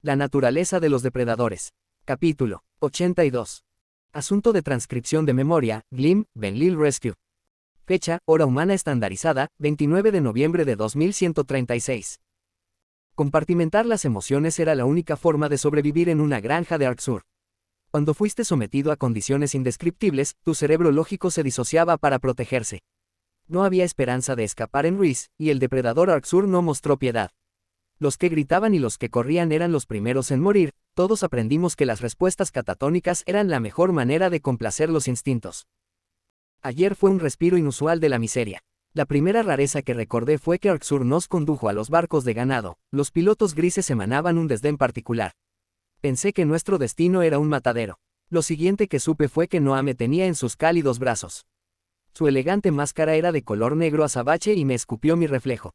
La naturaleza de los depredadores. Capítulo 82. Asunto de transcripción de memoria, Glim, Benlil Rescue. Fecha, hora humana estandarizada, 29 de noviembre de 2136. Compartimentar las emociones era la única forma de sobrevivir en una granja de Arksur. Cuando fuiste sometido a condiciones indescriptibles, tu cerebro lógico se disociaba para protegerse. No había esperanza de escapar en Reese, y el depredador Arksur no mostró piedad. Los que gritaban y los que corrían eran los primeros en morir. Todos aprendimos que las respuestas catatónicas eran la mejor manera de complacer los instintos. Ayer fue un respiro inusual de la miseria. La primera rareza que recordé fue que Arksur nos condujo a los barcos de ganado. Los pilotos grises emanaban un desdén particular. Pensé que nuestro destino era un matadero. Lo siguiente que supe fue que Noah me tenía en sus cálidos brazos. Su elegante máscara era de color negro azabache y me escupió mi reflejo.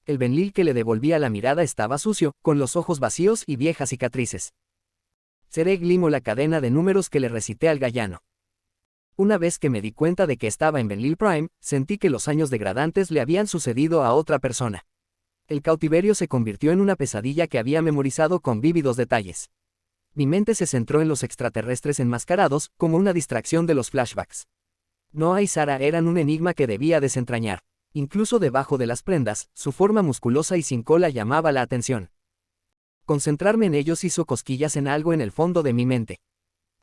El Benlil que le devolvía la mirada estaba sucio, con los ojos vacíos y viejas cicatrices. Seré Glim o la cadena de números que le recité al gallano. Una vez que me di cuenta de que estaba en Benlil Prime, sentí que los años degradantes le habían sucedido a otra persona. El cautiverio se convirtió en una pesadilla que había memorizado con vívidos detalles. Mi mente se centró en los extraterrestres enmascarados, como una distracción de los flashbacks. Noah y Sarah eran un enigma que debía desentrañar. Incluso debajo de las prendas, su forma musculosa y sin cola llamaba la atención. Concentrarme en ellos hizo cosquillas en algo en el fondo de mi mente.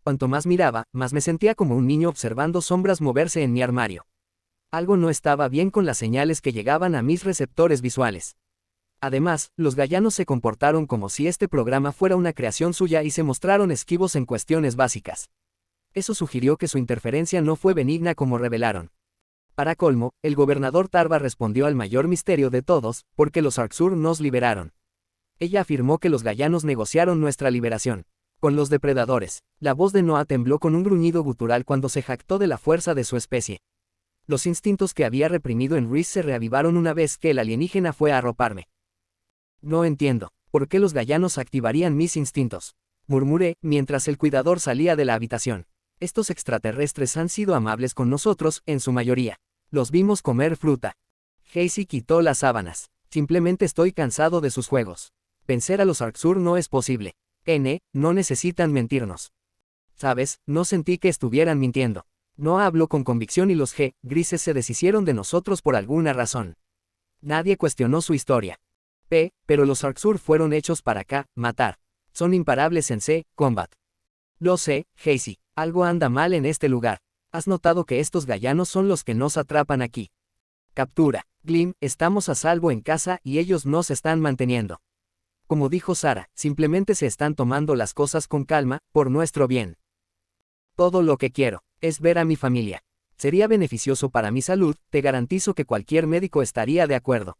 Cuanto más miraba, más me sentía como un niño observando sombras moverse en mi armario. Algo no estaba bien con las señales que llegaban a mis receptores visuales. Además, los gallanos se comportaron como si este programa fuera una creación suya y se mostraron esquivos en cuestiones básicas. Eso sugirió que su interferencia no fue benigna como revelaron. Para colmo, el gobernador Tarva respondió al mayor misterio de todos, porque los Arksur nos liberaron. Ella afirmó que los gallanos negociaron nuestra liberación. Con los depredadores. La voz de Noah tembló con un gruñido gutural cuando se jactó de la fuerza de su especie. Los instintos que había reprimido en Reese se reavivaron una vez que el alienígena fue a arroparme. No entiendo. ¿Por qué los gallanos activarían mis instintos? Murmuré, mientras el cuidador salía de la habitación. Estos extraterrestres han sido amables con nosotros, en su mayoría. Los vimos comer fruta. Casey quitó las sábanas. Simplemente estoy cansado de sus juegos. Vencer a los Arksur no es posible. No necesitan mentirnos. ¿Sabes? No sentí que estuvieran mintiendo. No habló con convicción y los grises se deshicieron de nosotros por alguna razón. Nadie cuestionó su historia. Pero los Arksur fueron hechos para matar. Son imparables en combat. Lo sé, Casey. Algo anda mal en este lugar. ¿Has notado que estos gallanos son los que nos atrapan aquí? Captura. Glim, estamos a salvo en casa y ellos nos están manteniendo. Como dijo Sarah, simplemente se están tomando las cosas con calma, por nuestro bien. Todo lo que quiero es ver a mi familia. Sería beneficioso para mi salud, te garantizo que cualquier médico estaría de acuerdo.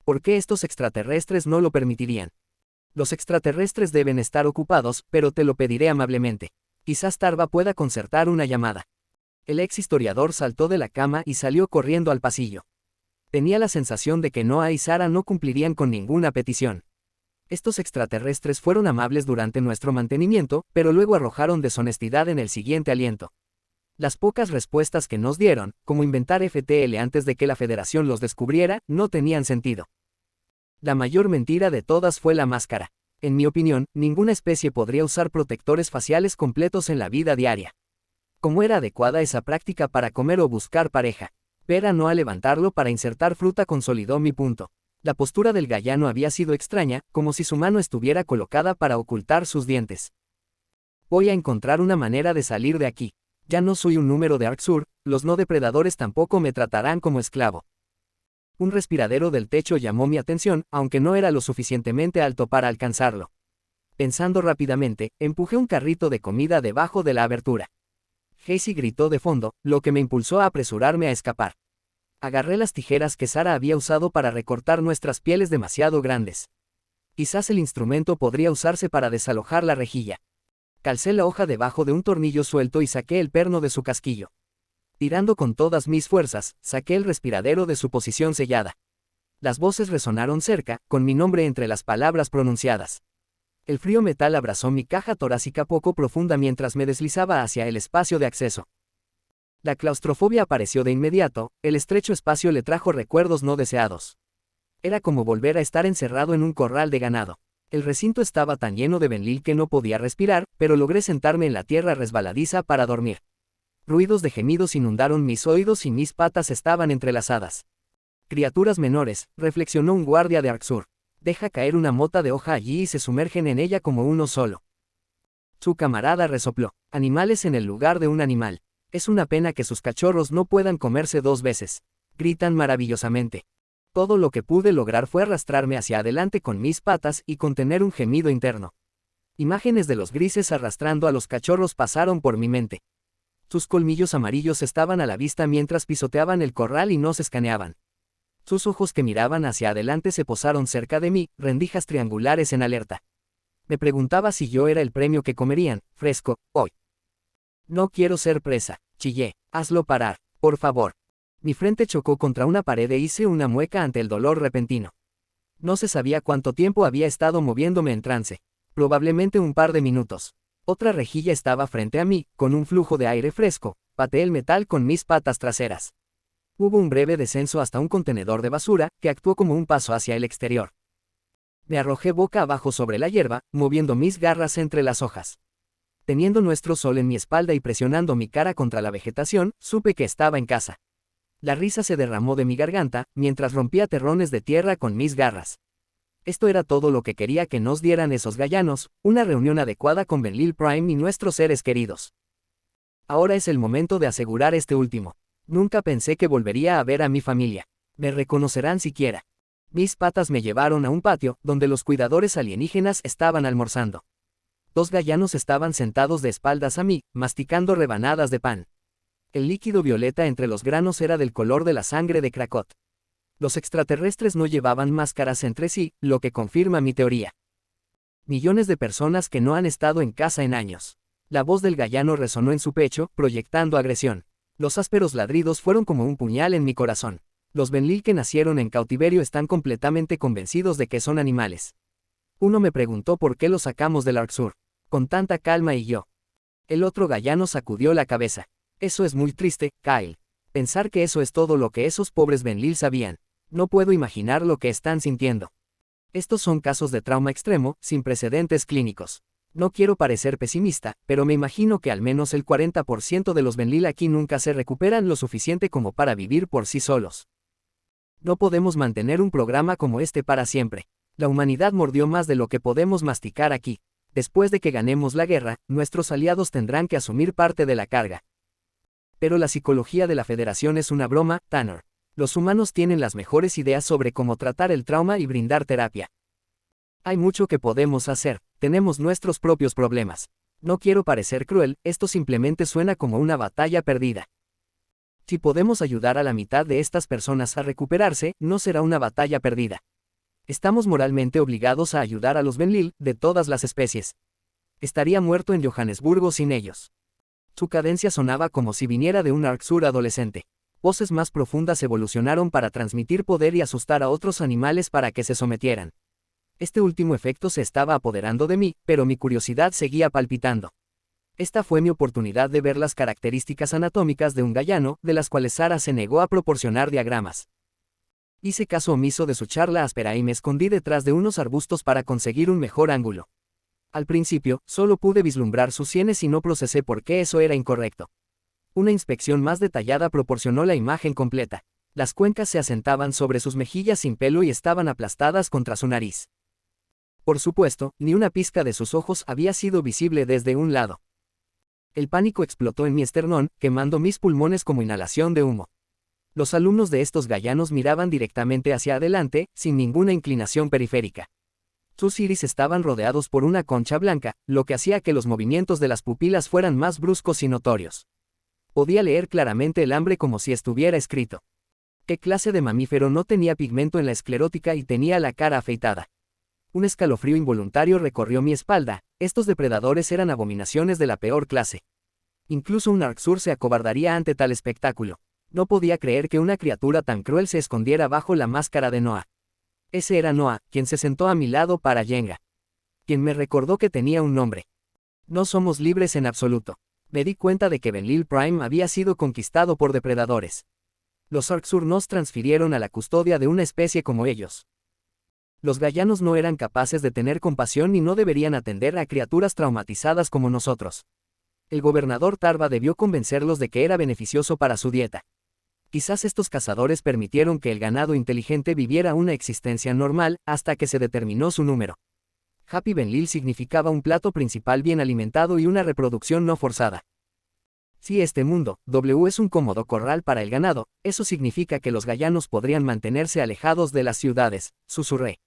¿Por qué estos extraterrestres no lo permitirían? Los extraterrestres deben estar ocupados, pero te lo pediré amablemente. Quizás Tarva pueda concertar una llamada. El ex historiador saltó de la cama y salió corriendo al pasillo. Tenía la sensación de que Noah y Sarah no cumplirían con ninguna petición. Estos extraterrestres fueron amables durante nuestro mantenimiento, pero luego arrojaron deshonestidad en el siguiente aliento. Las pocas respuestas que nos dieron, como inventar FTL antes de que la Federación los descubriera, no tenían sentido. La mayor mentira de todas fue la máscara. En mi opinión, ninguna especie podría usar protectores faciales completos en la vida diaria. ¿Cómo era adecuada esa práctica para comer o buscar pareja? Ver a Noah levantarlo para insertar fruta consolidó mi punto. La postura del gallano había sido extraña, como si su mano estuviera colocada para ocultar sus dientes. Voy a encontrar una manera de salir de aquí. Ya no soy un número de Arksur, los no depredadores tampoco me tratarán como esclavo. Un respiradero del techo llamó mi atención, aunque no era lo suficientemente alto para alcanzarlo. Pensando rápidamente, empujé un carrito de comida debajo de la abertura. Casey gritó de fondo, lo que me impulsó a apresurarme a escapar. Agarré las tijeras que Sarah había usado para recortar nuestras pieles demasiado grandes. Quizás el instrumento podría usarse para desalojar la rejilla. Calcé la hoja debajo de un tornillo suelto y saqué el perno de su casquillo. Tirando con todas mis fuerzas, saqué el respiradero de su posición sellada. Las voces resonaron cerca, con mi nombre entre las palabras pronunciadas. El frío metal abrazó mi caja torácica poco profunda mientras me deslizaba hacia el espacio de acceso. La claustrofobia apareció de inmediato, el estrecho espacio le trajo recuerdos no deseados. Era como volver a estar encerrado en un corral de ganado. El recinto estaba tan lleno de Benlil que no podía respirar, pero logré sentarme en la tierra resbaladiza para dormir. Ruidos de gemidos inundaron mis oídos y mis patas estaban entrelazadas. Criaturas menores, reflexionó un guardia de Arxur. Deja caer una mota de hoja allí y se sumergen en ella como uno solo. Su camarada resopló. Animales en el lugar de un animal. Es una pena que sus cachorros no puedan comerse 2 veces. Gritan maravillosamente. Todo lo que pude lograr fue arrastrarme hacia adelante con mis patas y contener un gemido interno. Imágenes de los grises arrastrando a los cachorros pasaron por mi mente. Sus colmillos amarillos estaban a la vista mientras pisoteaban el corral y nos escaneaban. Sus ojos que miraban hacia adelante se posaron cerca de mí, rendijas triangulares en alerta. Me preguntaba si yo era el premio que comerían, fresco, hoy. No quiero ser presa, chillé. Hazlo parar, por favor. Mi frente chocó contra una pared e hice una mueca ante el dolor repentino. No se sabía cuánto tiempo había estado moviéndome en trance. Probablemente un par de minutos. Otra rejilla estaba frente a mí, con un flujo de aire fresco. Pateé el metal con mis patas traseras. Hubo un breve descenso hasta un contenedor de basura, que actuó como un paso hacia el exterior. Me arrojé boca abajo sobre la hierba, moviendo mis garras entre las hojas. Teniendo nuestro sol en mi espalda y presionando mi cara contra la vegetación, supe que estaba en casa. La risa se derramó de mi garganta, mientras rompía terrones de tierra con mis garras. Esto era todo lo que quería que nos dieran esos gallanos, una reunión adecuada con Benlil Prime y nuestros seres queridos. Ahora es el momento de asegurar este último. Nunca pensé que volvería a ver a mi familia. Me reconocerán siquiera. Mis patas me llevaron a un patio, donde los cuidadores alienígenas estaban almorzando. 2 gallanos estaban sentados de espaldas a mí, masticando rebanadas de pan. El líquido violeta entre los granos era del color de la sangre de Krakot. Los extraterrestres no llevaban máscaras entre sí, lo que confirma mi teoría. Millones de personas que no han estado en casa en años. La voz del gallano resonó en su pecho, proyectando agresión. Los ásperos ladridos fueron como un puñal en mi corazón. Los Benlil que nacieron en cautiverio están completamente convencidos de que son animales. Uno me preguntó por qué los sacamos del Arxur. Con tanta calma y yo. El otro gallano sacudió la cabeza. Eso es muy triste, Kyle. Pensar que eso es todo lo que esos pobres Benlil sabían. No puedo imaginar lo que están sintiendo. Estos son casos de trauma extremo, sin precedentes clínicos. No quiero parecer pesimista, pero me imagino que al menos el 40% de los Benlil aquí nunca se recuperan lo suficiente como para vivir por sí solos. No podemos mantener un programa como este para siempre. La humanidad mordió más de lo que podemos masticar aquí. Después de que ganemos la guerra, nuestros aliados tendrán que asumir parte de la carga. Pero la psicología de la Federación es una broma, Tanner. Los humanos tienen las mejores ideas sobre cómo tratar el trauma y brindar terapia. Hay mucho que podemos hacer, tenemos nuestros propios problemas. No quiero parecer cruel, esto simplemente suena como una batalla perdida. Si podemos ayudar a la mitad de estas personas a recuperarse, no será una batalla perdida. Estamos moralmente obligados a ayudar a los Benlil, de todas las especies. Estaría muerto en Johannesburgo sin ellos. Su cadencia sonaba como si viniera de un Arxur adolescente. Voces más profundas evolucionaron para transmitir poder y asustar a otros animales para que se sometieran. Este último efecto se estaba apoderando de mí, pero mi curiosidad seguía palpitando. Esta fue mi oportunidad de ver las características anatómicas de un gallano, de las cuales Sara se negó a proporcionar diagramas. Hice caso omiso de su charla áspera y me escondí detrás de unos arbustos para conseguir un mejor ángulo. Al principio, solo pude vislumbrar sus sienes y no procesé por qué eso era incorrecto. Una inspección más detallada proporcionó la imagen completa. Las cuencas se asentaban sobre sus mejillas sin pelo y estaban aplastadas contra su nariz. Por supuesto, ni una pizca de sus ojos había sido visible desde un lado. El pánico explotó en mi esternón, quemando mis pulmones como inhalación de humo. Los alumnos de estos gallanos miraban directamente hacia adelante, sin ninguna inclinación periférica. Sus iris estaban rodeados por una concha blanca, lo que hacía que los movimientos de las pupilas fueran más bruscos y notorios. Podía leer claramente el hambre como si estuviera escrito. ¿Qué clase de mamífero no tenía pigmento en la esclerótica y tenía la cara afeitada? Un escalofrío involuntario recorrió mi espalda. Estos depredadores eran abominaciones de la peor clase. Incluso un Arxur se acobardaría ante tal espectáculo. No podía creer que una criatura tan cruel se escondiera bajo la máscara de Noah. Ese era Noah, quien se sentó a mi lado para Yenga. Quien me recordó que tenía un nombre. No somos libres en absoluto. Me di cuenta de que Benlil Prime había sido conquistado por depredadores. Los Arxur nos transfirieron a la custodia de una especie como ellos. Los gallanos no eran capaces de tener compasión y no deberían atender a criaturas traumatizadas como nosotros. El gobernador Tarva debió convencerlos de que era beneficioso para su dieta. Quizás estos cazadores permitieron que el ganado inteligente viviera una existencia normal hasta que se determinó su número. Happy Benlil significaba un plato principal bien alimentado y una reproducción no forzada. Si este mundo, W es un cómodo corral para el ganado, eso significa que los gallanos podrían mantenerse alejados de las ciudades, susurré.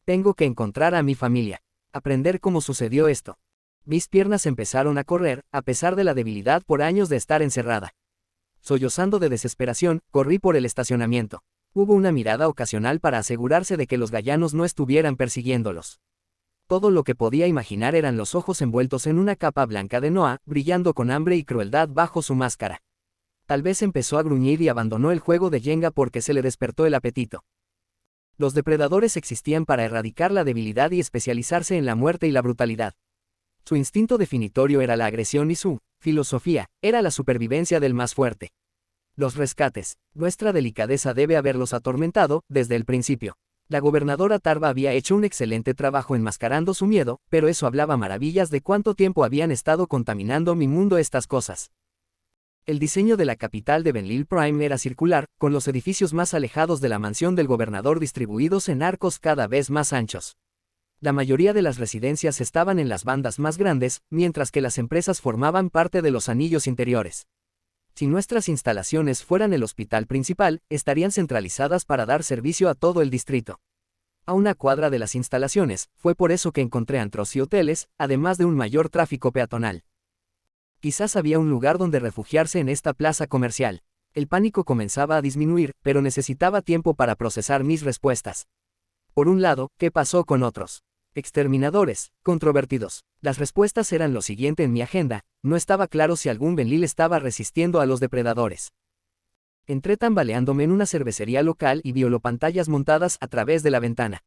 Tengo que encontrar a mi familia. Aprender cómo sucedió esto. Mis piernas empezaron a correr, a pesar de la debilidad por años de estar encerrada. Sollozando de desesperación, corrí por el estacionamiento. Hubo una mirada ocasional para asegurarse de que los gallanos no estuvieran persiguiéndolos. Todo lo que podía imaginar eran los ojos envueltos en una capa blanca de Noah, brillando con hambre y crueldad bajo su máscara. Tal vez empezó a gruñir y abandonó el juego de Jenga porque se le despertó el apetito. Los depredadores existían para erradicar la debilidad y especializarse en la muerte y la brutalidad. Su instinto definitorio era la agresión y su filosofía era la supervivencia del más fuerte. Los rescates, nuestra delicadeza debe haberlos atormentado desde el principio. La gobernadora Tarva había hecho un excelente trabajo enmascarando su miedo, pero eso hablaba maravillas de cuánto tiempo habían estado contaminando mi mundo estas cosas. El diseño de la capital de Benlil Prime era circular, con los edificios más alejados de la mansión del gobernador distribuidos en arcos cada vez más anchos. La mayoría de las residencias estaban en las bandas más grandes, mientras que las empresas formaban parte de los anillos interiores. Si nuestras instalaciones fueran el hospital principal, estarían centralizadas para dar servicio a todo el distrito. A una cuadra de las instalaciones, fue por eso que encontré antros y hoteles, además de un mayor tráfico peatonal. Quizás había un lugar donde refugiarse en esta plaza comercial. El pánico comenzaba a disminuir, pero necesitaba tiempo para procesar mis respuestas. Por un lado, ¿qué pasó con otros exterminadores controvertidos? Las respuestas eran lo siguiente en mi agenda. No estaba claro si algún Benlil estaba resistiendo a los depredadores. Entré tambaleándome en una cervecería local y vi holopantallas montadas a través de la ventana.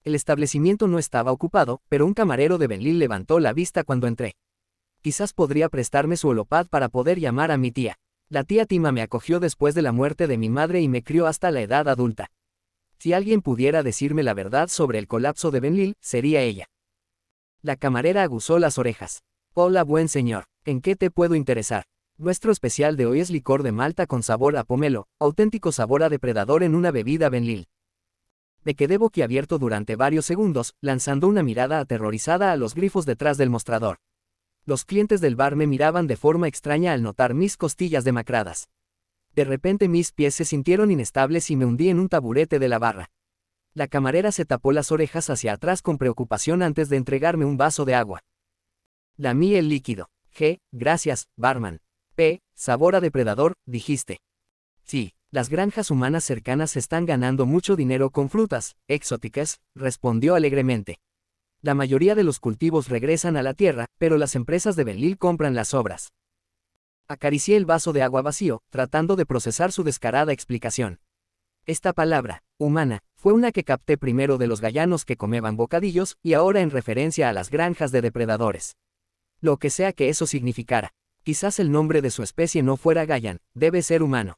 El establecimiento no estaba ocupado, pero un camarero de Benlil levantó la vista cuando entré. Quizás podría prestarme su holopad para poder llamar a mi tía. La tía Tima me acogió después de la muerte de mi madre y me crió hasta la edad adulta. Si alguien pudiera decirme la verdad sobre el colapso de Benlil, sería ella. La camarera aguzó las orejas. Hola buen señor, ¿en qué te puedo interesar? Nuestro especial de hoy es licor de malta con sabor a pomelo, auténtico sabor a depredador en una bebida Benlil. Me quedé boquiabierto durante varios segundos, lanzando una mirada aterrorizada a los grifos detrás del mostrador. Los clientes del bar me miraban de forma extraña al notar mis costillas demacradas. De repente mis pies se sintieron inestables y me hundí en un taburete de la barra. La camarera se tapó las orejas hacia atrás con preocupación antes de entregarme un vaso de agua. Lamí el líquido. G, gracias, barman. P, sabor a depredador, dijiste. Sí, las granjas humanas cercanas están ganando mucho dinero con frutas exóticas, respondió alegremente. La mayoría de los cultivos regresan a la tierra, pero las empresas de Benlil compran las sobras. Acaricié el vaso de agua vacío, tratando de procesar su descarada explicación. Esta palabra, humana, fue una que capté primero de los gallanos que comeban bocadillos y ahora en referencia a las granjas de depredadores. Lo que sea que eso significara. Quizás el nombre de su especie no fuera Gallan, debe ser humano.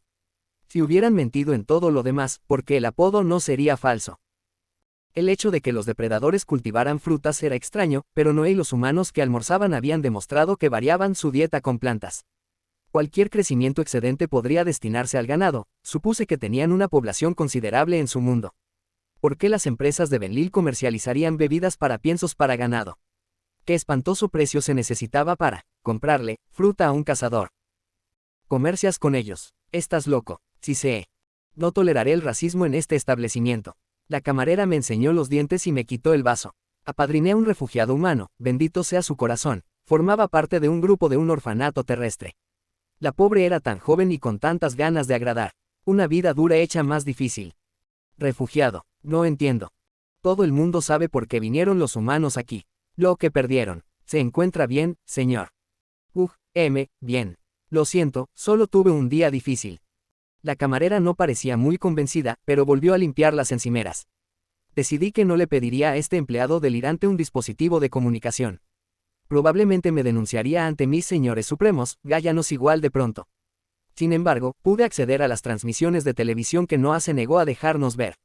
Si hubieran mentido en todo lo demás, porque el apodo no sería falso. El hecho de que los depredadores cultivaran frutas era extraño, pero Noé y los humanos que almorzaban habían demostrado que variaban su dieta con plantas. Cualquier crecimiento excedente podría destinarse al ganado. Supuse que tenían una población considerable en su mundo. ¿Por qué las empresas de Benlil comercializarían bebidas para piensos para ganado? ¿Qué espantoso precio se necesitaba para comprarle fruta a un cazador? Comercias con ellos. Estás loco. Sí sé. No toleraré el racismo en este establecimiento. La camarera me enseñó los dientes y me quitó el vaso. Apadriné a un refugiado humano, bendito sea su corazón. Formaba parte de un grupo de un orfanato terrestre. La pobre era tan joven y con tantas ganas de agradar. Una vida dura hecha más difícil. Refugiado. No entiendo. Todo el mundo sabe por qué vinieron los humanos aquí. Lo que perdieron. ¿Se encuentra bien, señor? Bien. Lo siento, solo tuve un día difícil. La camarera no parecía muy convencida, pero volvió a limpiar las encimeras. Decidí que no le pediría a este empleado delirante un dispositivo de comunicación. Probablemente me denunciaría ante mis señores supremos, gallanos igual de pronto. Sin embargo, pude acceder a las transmisiones de televisión que Noah se negó a dejarnos ver.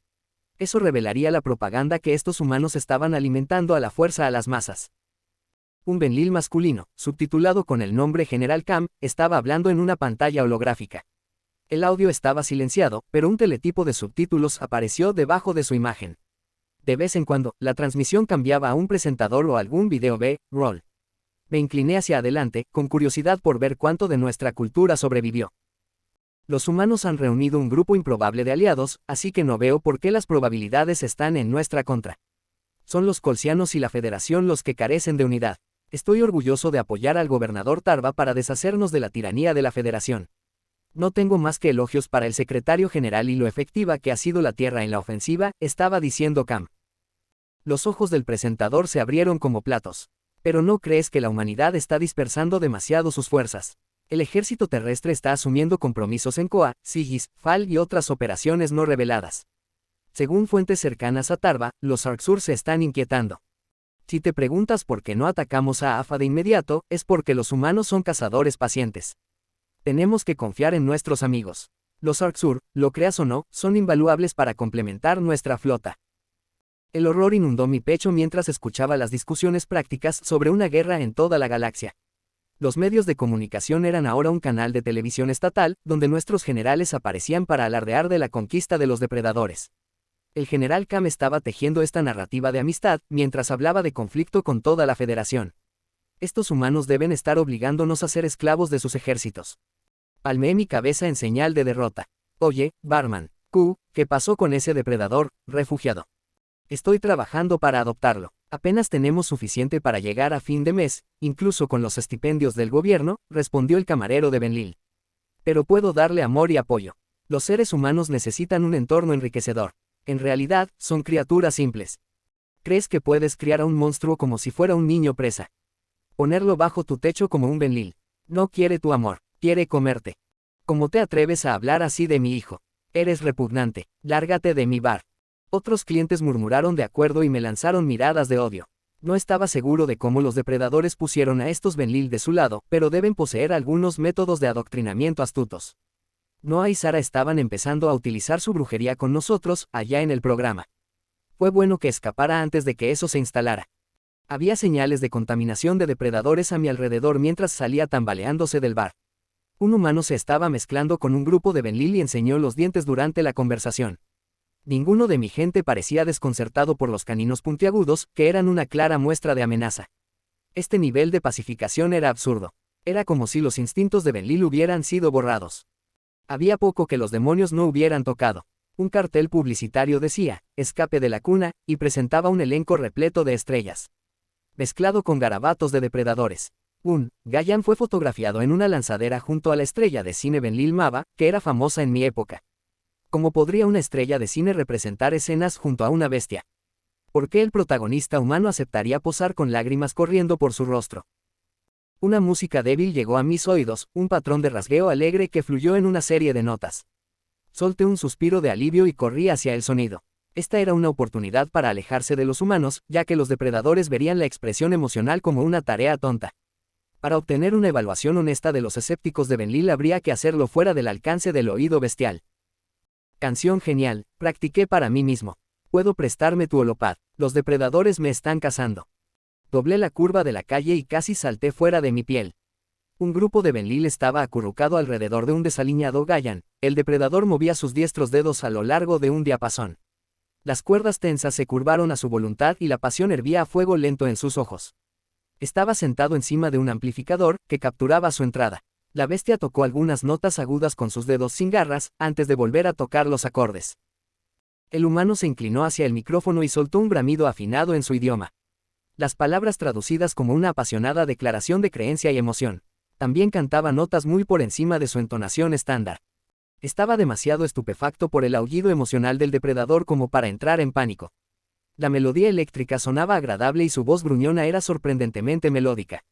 Eso revelaría la propaganda que estos humanos estaban alimentando a la fuerza a las masas. Un Benlil masculino, subtitulado con el nombre General Cam, estaba hablando en una pantalla holográfica. El audio estaba silenciado, pero un teletipo de subtítulos apareció debajo de su imagen. De vez en cuando, la transmisión cambiaba a un presentador o algún video B-roll. Me incliné hacia adelante, con curiosidad por ver cuánto de nuestra cultura sobrevivió. Los humanos han reunido un grupo improbable de aliados, así que no veo por qué las probabilidades están en nuestra contra. Son los colsianos y la Federación los que carecen de unidad. Estoy orgulloso de apoyar al gobernador Tarva para deshacernos de la tiranía de la Federación. No tengo más que elogios para el secretario general y lo efectiva que ha sido la Tierra en la ofensiva, estaba diciendo Cam. Los ojos del presentador se abrieron como platos. Pero ¿no crees que la humanidad está dispersando demasiado sus fuerzas? El ejército terrestre está asumiendo compromisos en Koa, Sigis, Fal y otras operaciones no reveladas. Según fuentes cercanas a Tarva, los Arksur se están inquietando. Si te preguntas por qué no atacamos a AFA de inmediato, es porque los humanos son cazadores pacientes. Tenemos que confiar en nuestros amigos. Los Arksur, lo creas o no, son invaluables para complementar nuestra flota. El horror inundó mi pecho mientras escuchaba las discusiones prácticas sobre una guerra en toda la galaxia. Los medios de comunicación eran ahora un canal de televisión estatal, donde nuestros generales aparecían para alardear de la conquista de los depredadores. El general Cam estaba tejiendo esta narrativa de amistad, mientras hablaba de conflicto con toda la Federación. Estos humanos deben estar obligándonos a ser esclavos de sus ejércitos. Palmeé mi cabeza en señal de derrota. Oye, Barman, ¿qué pasó con ese depredador, refugiado? Estoy trabajando para adoptarlo. Apenas tenemos suficiente para llegar a fin de mes, incluso con los estipendios del gobierno, respondió el camarero de Benlil. Pero puedo darle amor y apoyo. Los seres humanos necesitan un entorno enriquecedor. En realidad, son criaturas simples. ¿Crees que puedes criar a un monstruo como si fuera un niño presa? Ponerlo bajo tu techo como un Benlil. No quiere tu amor, quiere comerte. ¿Cómo te atreves a hablar así de mi hijo? Eres repugnante, lárgate de mi bar. Otros clientes murmuraron de acuerdo y me lanzaron miradas de odio. No estaba seguro de cómo los depredadores pusieron a estos Benlil de su lado, pero deben poseer algunos métodos de adoctrinamiento astutos. Noah y Sara estaban empezando a utilizar su brujería con nosotros, allá en el programa. Fue bueno que escapara antes de que eso se instalara. Había señales de contaminación de depredadores a mi alrededor mientras salía tambaleándose del bar. Un humano se estaba mezclando con un grupo de Benlil y enseñó los dientes durante la conversación. Ninguno de mi gente parecía desconcertado por los caninos puntiagudos, que eran una clara muestra de amenaza. Este nivel de pacificación era absurdo. Era como si los instintos de Benlil hubieran sido borrados. Había poco que los demonios no hubieran tocado. Un cartel publicitario decía, escape de la cuna, y presentaba un elenco repleto de estrellas. Mezclado con garabatos de depredadores. Gayan fue fotografiado en una lanzadera junto a la estrella de cine Benlil Mava, que era famosa en mi época. ¿Cómo podría una estrella de cine representar escenas junto a una bestia? ¿Por qué el protagonista humano aceptaría posar con lágrimas corriendo por su rostro? Una música débil llegó a mis oídos, un patrón de rasgueo alegre que fluyó en una serie de notas. Solté un suspiro de alivio y corrí hacia el sonido. Esta era una oportunidad para alejarse de los humanos, ya que los depredadores verían la expresión emocional como una tarea tonta. Para obtener una evaluación honesta de los escépticos de Benlil habría que hacerlo fuera del alcance del oído bestial. Canción genial, practiqué para mí mismo. Puedo prestarme tu holopad, los depredadores me están cazando. Doblé la curva de la calle y casi salté fuera de mi piel. Un grupo de Benlil estaba acurrucado alrededor de un desaliñado Gayan. El depredador movía sus diestros dedos a lo largo de un diapasón. Las cuerdas tensas se curvaron a su voluntad y la pasión hervía a fuego lento en sus ojos. Estaba sentado encima de un amplificador, que capturaba su entrada. La bestia tocó algunas notas agudas con sus dedos sin garras, antes de volver a tocar los acordes. El humano se inclinó hacia el micrófono y soltó un bramido afinado en su idioma. Las palabras traducidas como una apasionada declaración de creencia y emoción. También cantaba notas muy por encima de su entonación estándar. Estaba demasiado estupefacto por el aullido emocional del depredador como para entrar en pánico. La melodía eléctrica sonaba agradable y su voz gruñona era sorprendentemente melódica.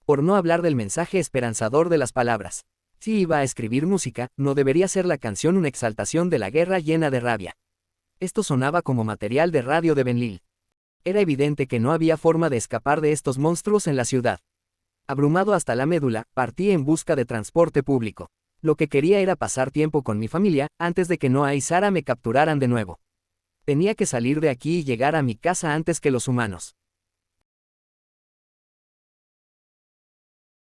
Por no hablar del mensaje esperanzador de las palabras. Si iba a escribir música, no debería ser la canción una exaltación de la guerra llena de rabia. Esto sonaba como material de radio de Benlil. Era evidente que no había forma de escapar de estos monstruos en la ciudad. Abrumado hasta la médula, partí en busca de transporte público. Lo que quería era pasar tiempo con mi familia, antes de que Noah y Sara me capturaran de nuevo. Tenía que salir de aquí y llegar a mi casa antes que los humanos.